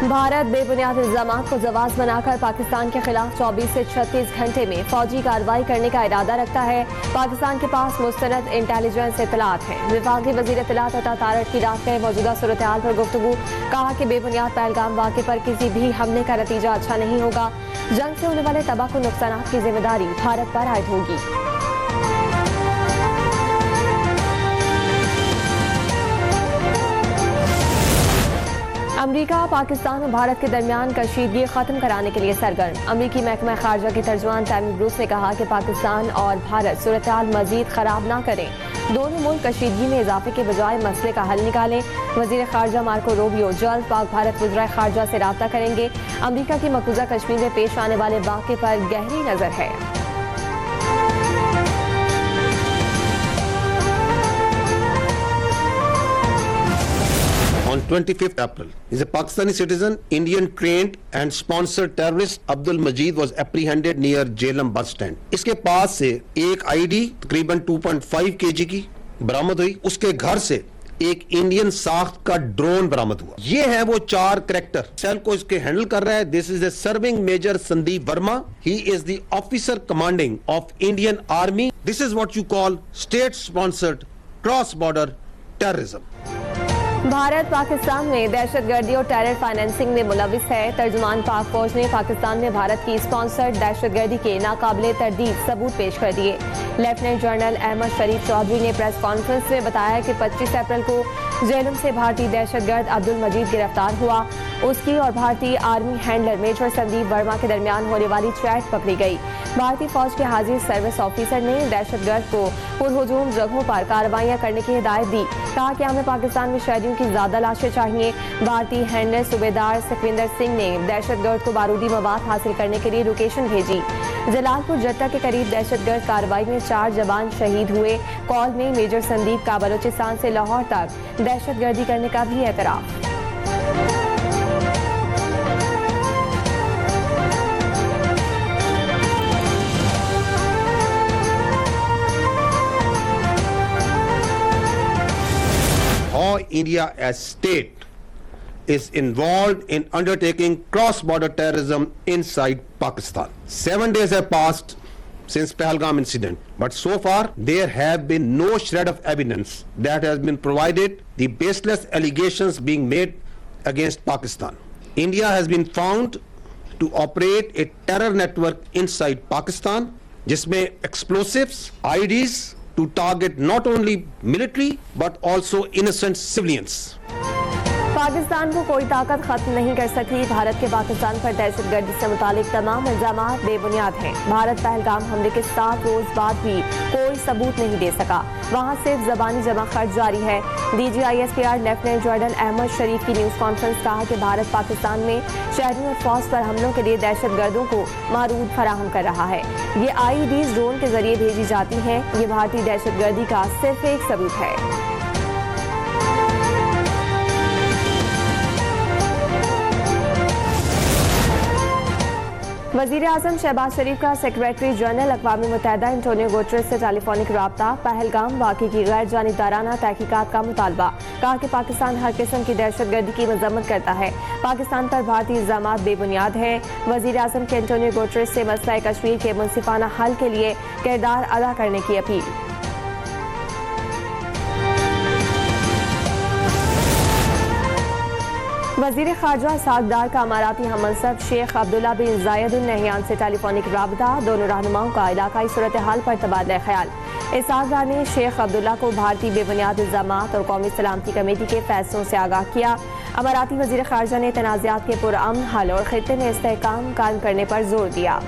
भारत बेबुनियाद इल्जामात को जवाब बनाकर पाकिस्तान के खिलाफ 24 से 36 घंटे में फौजी कार्रवाई करने का इरादा रखता है। पाकिस्तान के पास मुस्तनद इंटेलिजेंस इतलात हैं। वफाकी वजीर इतलात अता तारड़ की रात में मौजूदा सूरत हाल पर गुफ्तगू, कहा कि बेबुनियाद पहलगाम वाक़े पर किसी भी हमले का नतीजा अच्छा नहीं होगा। जंग से होने वाले तबाह नुकसान की जिम्मेदारी भारत पर आयद होगी। अमरीका पाकिस्तान और भारत के दरमियान कशीदगी खत्म कराने के लिए सरगर्म। अमरीकी महकमा खारजा के तर्जुमान तैमी ब्रूस ने कहा कि पाकिस्तान और भारत सूरत हाल मजीद खराब ना करें। दोनों मुल्क कशीदगी में इजाफे के बजाय मसले का हल निकालें। वजीर खारजा मार्को रूबियो जल्द पाक भारत वज़राए खारजा से राब्ता करेंगे। अमरीका की मकबूजा कश्मीर में पेश आने वाले वाक़े पर गहरी नजर है। On 25th April, is a Pakistani citizen, Indian trained and sponsored terrorist Abdul Majid was apprehended near Jhelum bus stand. इसके पास से एक आईडी तकरीबन 2.5 kg की बरामद हुई। उसके घर से एक इंडियन साख्त का ड्रोन बरामद हुआ। ये है वो 4 कैरेक्टर। सेल को इसके हैंडल कर रहा है। This is the serving major Sandeep Verma. He is the officer commanding of Indian army. This is what you call state sponsored cross border terrorism. Bharat Pakistan में दहशतगर्दी और टेरर फाइनेंसिंग में मुलविस है। तर्जुमान पाक फौज ने पाकिस्तान में भारत की स्पॉन्सर्ड दहशतगर्दी के नाकाबिले तरदीद सबूत पेश कर दिए। लेफ्टिनेंट जनरल अहमद शरीफ चौधरी ने प्रेस कॉन्फ्रेंस में बताया कि 25 अप्रैल को जेलम से भारतीय दहशतगर्द अब्दुल मजीद गिरफ्तार हुआ। उसकी और भारतीय army handler major Sandeep Verma के दरमियान होने वाली चैट पकड़ी गई। भारतीय फौज के हाजिर सर्विस ऑफिसर ने दहशतगर्द को पुरहुजूम जगहों पर कार्रवाइयां करने की हिदायत दी। कहा कि हमें पाकिस्तान में शहरियों की ज्यादा लाशें चाहिए। भारतीय हैंडलर सूबेदार सुखविंदर सिंह ने दहशतगर्द को बारूदी मवाद हासिल करने के लिए लोकेशन भेजी। जलालपुर जट्टा के करीब दहशतगर्द कार्रवाई में 4 जवान शहीद हुए। कॉल में मेजर संदीप का बलोचिस्तान से लाहौर तक दहशतगर्दी करने का भी एतराफ। How India as state is involved in undertaking cross-border terrorism inside Pakistan. 7 days have passed since Pahalgam incident, but so far there have been no shred of evidence that has been provided the baseless allegations being made against Pakistan. India has been found to operate a terror network inside Pakistan, जिसमें explosives, IEDs, to target not only military but also innocent civilians. Pakistan को कोई ताकत खत्म नहीं कर सकी। भारत के पाकिस्तान पर दहशतगर्दी से मुतालिक तमाम इल्जामात बेबुनियाद हैं। भारत पहलगाम हमले के 7 रोज बाद भी कोई सबूत नहीं दे सका। वहाँ सिर्फ जबानी जमा खर्च जारी है। DGISPR लेफ्टिनेंट जनरल अहमद शरीफ की न्यूज कॉन्फ्रेंस कहा कि भारत पाकिस्तान में शहरियों और फौज पर हमलों के लिए दहशतगर्दों को मारूद फराहम कर रहा है। ये IEDs ड्रोन के जरिए भेजी जाती हैं। ये भारतीय दहशतगर्दी का सिर्फ एक सबूत है। वजीर आजम शहबाज शरीफ का सेक्रेटरी जनरल अक़वाम मुत्तहिदा एंटोनियो गुटेरेस से टेलीफोनिक राब्ता। पहलगाम वाक़े की गैर जानिबदाराना तहकीकात का मुतालबा। कहा कि पाकिस्तान हर किस्म की दहशतगर्दी की मजम्मत करता है। पाकिस्तान पर भारतीय इल्जामात बेबुनियाद हैं। वजीर आजम के एंटोनियो गुटेरेस से मसला कश्मीर के मुनसिफाना हल के लिए किरदार अदा करने की अपील। वजीर खारजा सागदार का अमाराती हममनसब शेख अब्दुल्ला बिन जायद अल नहयान से टेलीफोनिक राबता। दोनों रहनुमाओं का इलाकाई सूरत हाल पर तबादला ख्याल। सागदार ने शेख अब्दुल्ला को भारतीय बेबुनियाद इल्जामात और कौमी सलामती कमेटी के फैसलों से आगाह किया। अमाराती वजीर खारजा ने तनाज़ात के पुरअमन हल और खित्ते में इस्तेहकाम कायम करने पर जोर दिया।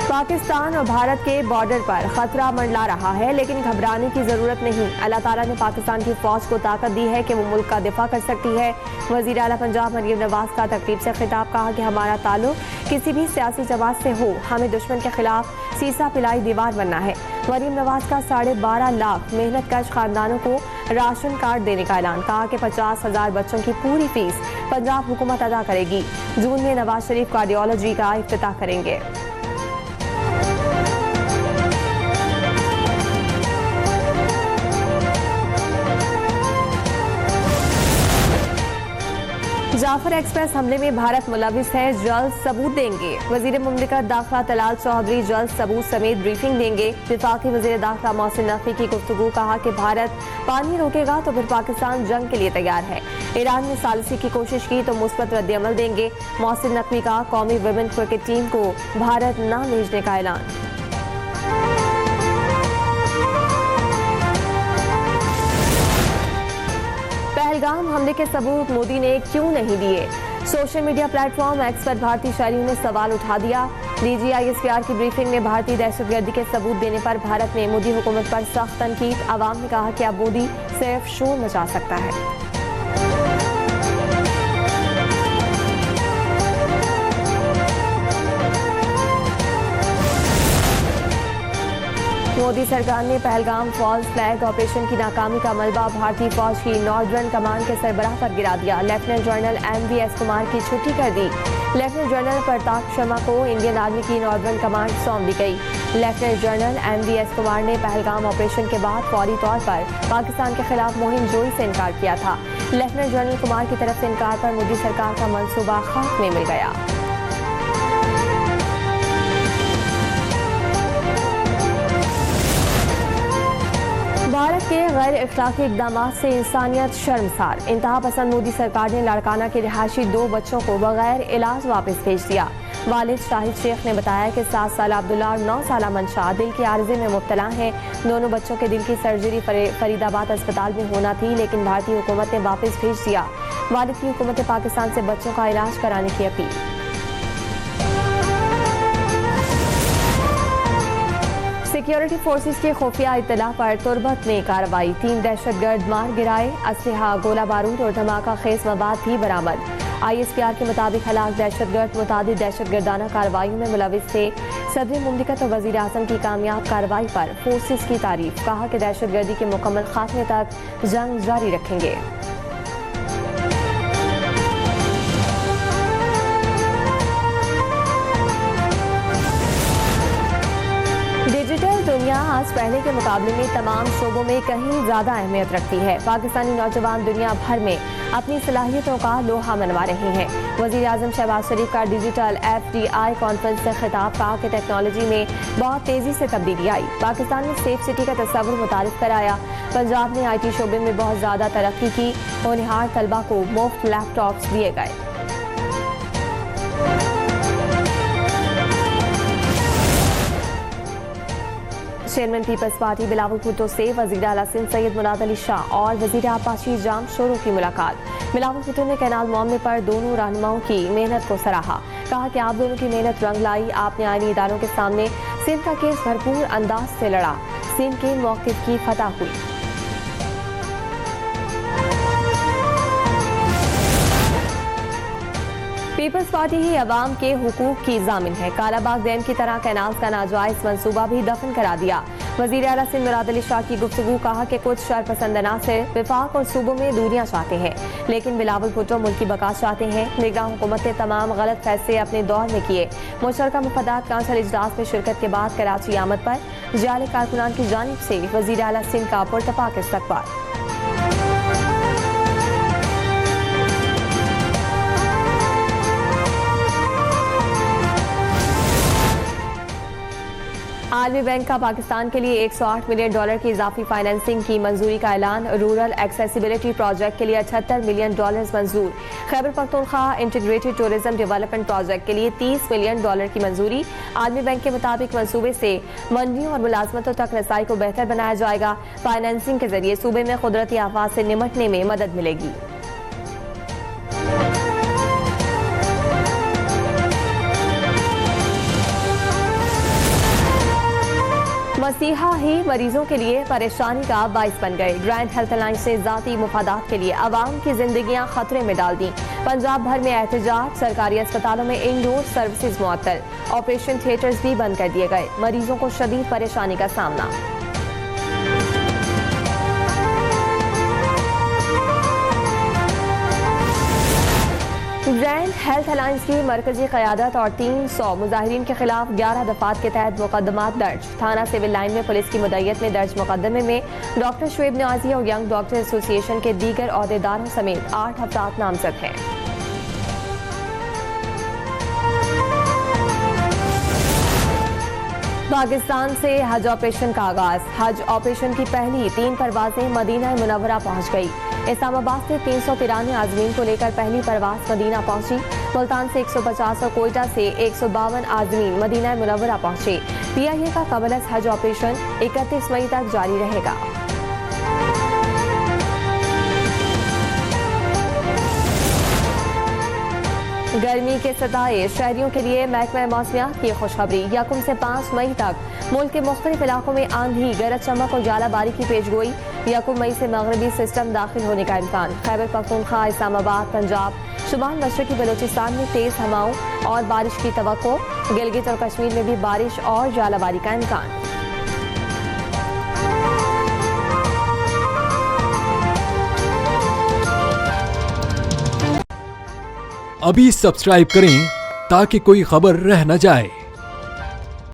पाकिस्तान और भारत के बॉर्डर पर खतरा मंडला रहा है, लेकिन घबराने की जरूरत नहीं। अल्लाह ताला ने पाकिस्तान की फौज को ताकत दी है कि वो मुल्क का दिफा कर सकती है। वजीर आला पंजाब मरियम नवाज का तकरीब से खिताब। कहा कि हमारा ताल्लुक किसी भी सियासी जमात से हो, हमें दुश्मन के खिलाफ सीसा पिलाई दीवार बनना है। मरियम नवाज का 12.5 लाख मेहनत कश खानदानों को राशन कार्ड देने का ऐलान। कहा कि 50,000 बच्चों की पूरी फीस पंजाब हुकूमत अदा करेगी। जून में नवाज शरीफ कार्डियोलॉजी का इफ्तिताह करेंगे। जाफर एक्सप्रेस हमले में भारत मुलविस है, जल्द सबूत देंगे। वजीर मुमलिकत दाखिला तलाल चौधरी जल्द सबूत समेत ब्रीफिंग देंगे। वफाकी वजीर दाखिला मोहसिन नकवी की गुफ्तगू, कहा कि भारत पानी रोकेगा तो फिर पाकिस्तान जंग के लिए तैयार है। ईरान ने सालिसी की कोशिश की तो मुस्बत रद्द-ए-अमल देंगे। मोहसिन नकवी का कौमी वुमेन क्रिकेट टीम को भारत न भेजने का ऐलान। पहलगाम हमले के सबूत मोदी ने क्यों नहीं दिए? सोशल मीडिया प्लेटफॉर्म एक्स पर भारतीय शहरियों ने सवाल उठा दिया। DGISPR की ब्रीफिंग में भारतीय दहशतगर्दी के सबूत देने पर भारत में मोदी हुकूमत पर सख्त तनकीद। अवाम ने कहा कि अब मोदी सिर्फ शोर मचा सकता है। मोदी सरकार ने पहलगाम फॉल्स फ्लैग ऑपरेशन की नाकामी का मलबा भारतीय फौज की नॉर्दर्न कमान के सरबराह पर गिरा दिया। लेफ्टिनेंट जनरल MVS कुमार की छुट्टी कर दी। लेफ्टिनेंट जनरल प्रताप शर्मा को इंडियन आर्मी की नॉर्दर्न कमांड सौंप दी गई। लेफ्टिनेंट जनरल MVS कुमार ने पहलगाम ऑपरेशन के बाद फौरी तौर पर पाकिस्तान के खिलाफ मुहिम जोई से इनकार किया था। लेफ्टिनेंट जनरल कुमार की तरफ से इनकार पर मोदी सरकार का मंसूबा खाक में मिल गया। भारत के गैर इखलाकी इकदाम से इंसानियत शर्मसार। इंतहा पसंद मोदी सरकार ने लाड़काना के रिहायशी 2 बच्चों को बगैर इलाज वापस भेज दिया। वालिद शाहिद शेख ने बताया कि 7 साल अब्दुल्ला और 9 साल मंशा दिल के आर्जे में मुब्तला हैं। दोनों बच्चों के दिल की सर्जरी फरीदाबाद अस्पताल में होना थी, लेकिन भारतीय हुकूमत ने वापस भेज दिया। वालिद की हुकूमत पाकिस्तान से बच्चों का इलाज कराने की अपील। सिक्योरिटी फोर्सेस की खुफिया इत्तला पर तुरबत में कार्रवाई। 3 दहशतगर्द मार गिराए। असलहा, गोला बारूद और धमाका खेज मवाद भी बरामद। ISPR के मुताबिक हलाक दहशतगर्द मुतादिद दहशतगर्दाना कार्रवाई में मुलविस थे। सदर मुमलिकत और वजीर आजम की कामयाब कार्रवाई पर फोर्सेस की तारीफ। कहा कि दहशतगर्दी के मुकम्मल खात्मे तक जंग जारी रखेंगे। डिजिटल दुनिया आज पहले के मुकाबले में तमाम शोबों में कहीं ज्यादा अहमियत रखती है। पाकिस्तानी नौजवान दुनिया भर में अपनी सलाहियतों का लोहा मनवा रहे हैं। वजीर आजम शहबाज शरीफ का डिजिटल FDI कॉन्फ्रेंस से खिताब। कहा कि टेक्नोलॉजी में बहुत तेजी से तब्दीली आई। पाकिस्तान ने सेफ सिटी का तस्वुर मुतारिफ कराया। पंजाब ने IT शोबे में बहुत ज्यादा तरक्की की। होनहार तलबा को मुफ्त लैपटॉप्स दिए गए। Chairman people's party Bilawal Bhutto से वजीर आला सिंध सैयद मुराद अली शाह और वजीर आपाशी जाम शोरों की मुलाकात। बिलावल भुट्टो ने कैनाल मामले पर दोनों रहनुमाओं की मेहनत को सराहा। कहा कि आप दोनों की मेहनत रंग लाई। आपने आईनी इदारों के सामने सिंध का केस भरपूर अंदाज से लड़ा। सिंध के मौक़िफ़ की फतह हुई। पीपल्स पार्टी ही अवाम के हुकूक की जामिन है। कालाबाग डैम की तरह कैनाल्स का नाजायज मंसूबा भी दफन करा दिया। वजीर आला सिंध मुराद अली शाह की गुफ्तगू। कहा कि कुछ शरपसंद अनासर विफाक और सूबों में दूरियां चाहते हैं, लेकिन बिलावल भुट्टो मुल्क की बका चाहते हैं। निगरान हुकूमत ने तमाम गलत फैसले अपने दौर में किए। मुशतरका मुफादात काउंसिल इजलास में शिरकत के बाद कराची आमद पर जाली कारकुनान की जानिब से वजीर आला सिंध का पुरतपाक इस्तकबाल। आलमी बैंक का पाकिस्तान के लिए $108 मिलियन की इजाफी फाइनेंसिंग की मंजूरी का ऐलान। रूरल एक्सेसिबिलिटी प्रोजेक्ट के लिए $78 मिलियन मंजूर। Khyber Pakhtunkhwa integrated tourism development project के लिए $30 मिलियन की मंजूरी। आलमी बैंक के मुताबिक मंसूबे से मंडियों और मुलाजमतों तक रसाई को बेहतर बनाया जाएगा। फाइनेंसिंग के जरिए सूबे में कुदरती आफात से निमटने में मदद मिलेगी। मसीहा ही मरीजों के लिए परेशानी का बाइस बन गए। ग्रैंड हेल्थ अलायंस से जाती मुफादात के लिए आवाम की जिंदगियां खतरे में डाल दी। पंजाब भर में एहतजाज। सरकारी अस्पतालों में इंडोर सर्विसेज मुअत्तल। ऑपरेशन थिएटर्स भी बंद कर दिए गए। मरीजों को शदीद परेशानी का सामना। ग्रैंड हेल्थ अलायंस की मरकजी क़यादत और 300 मुजाहिरीन के खिलाफ 11 दफात के तहत मुकदमात दर्ज। थाना सिविल लाइन में पुलिस की मुद्दत में दर्ज मुकदमे में डॉक्टर शुएब न्याजी और यंग डॉक्टर एसोसिएशन के दीगर अहदेदारों समेत 8 अफराद नामजद हैं। पाकिस्तान से हज ऑपरेशन का आगाज। हज ऑपरेशन की पहली 3 परवाजें मदीना मुनव्वरा पहुंच गई। इस्लामाबाद से 393 आजमीन को लेकर पहली परवाज मदीना पहुंची। मुल्तान से 150 और कोयटा से 152 आजमीन मदीना मुनव्वरा पहुंचे। PIA का कबल हज ऑपरेशन 31 मई तक जारी रहेगा। गर्मी के सताए शहरियों के लिए महकमा मौसमियात की खुशखबरी। यकम से 5 मई तक मुल्क के मुख्तलिफ इलाकों में आंधी, गरज चमक और जालाबारी की पेशगोई। यकम मई से मगरबी सिस्टम दाखिल होने का इम्कान। खैबर पख्तूनख्वा, इस्लामाबाद, पंजाब, शुमाल मशरकी बलोचिस्तान में तेज हवाओं और बारिश की तवक्को। गिलगित और कश्मीर में भी बारिश और जालाबारी का इम्कान। अभी सब्सक्राइब करें ताकि कोई खबर रह न जाए।